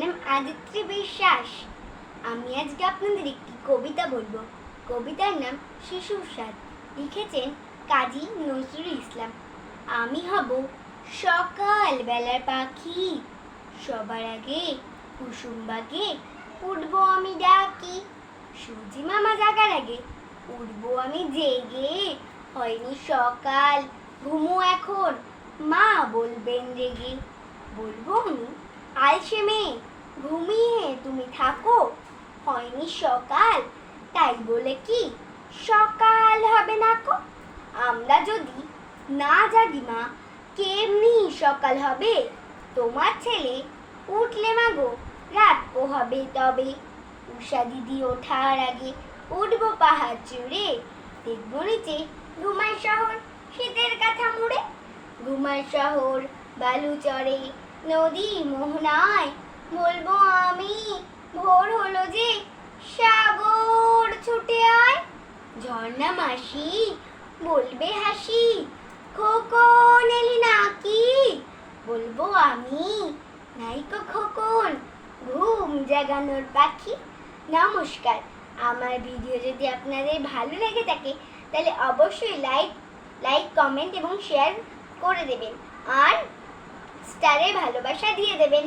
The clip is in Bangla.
নাম আদিত্রি বিশ্বাস। আমি আজকে আপনাদের একটি কবিতা বলবো। কবিতার নাম শিশুর স্বাদ। লিখেছেন কাজী নজরুল ইসলাম। আমি হব সকাল বেলার পাখি, সবার আগে কুসুম বাগে উঠবো আমি ডাকি। সূর্যি মামা জাগার আগে উঠবো আমি জেগে। হয়নি সকাল, ঘুমো এখন, মা বলবেন রেগে। বলবো আমি আলসে মেয়ে, ঘুমিয়ে তুমি থাকো। হয়নি সকাল, তাই বলে কি সকাল হবে না কো? আমরা যদি না জাগি মা, কেমনি সকাল হবে? তোমার ছেলে উঠলে মাগো রাত কো হবে তবে। উষা দিদি ওঠার আগে উঠবো পাহাড় চড়ে। দেখবো নিচে ঘুমায় শহর শীতের কাঁথা মুড়ে। ঘুমায় শহর বালু চড়ে নদী মোহনায়। বলবো আমি ভোর হলো যে সাগর ছুটে আয়। ঝর্ণা মাসি বলবে হাসি, খোকন এলি নাকি? বলবো আমি নাইকো খোকন, ঘুম জাগানোর পাখি। নমস্কার। আমার ভিডিও যদি আপনাদের ভালো লেগে থাকে তাহলে অবশ্যই লাইক কমেন্ট এবং শেয়ার করে দেবেন আর স্টারে ভালোবাসা দিয়ে দেবেন।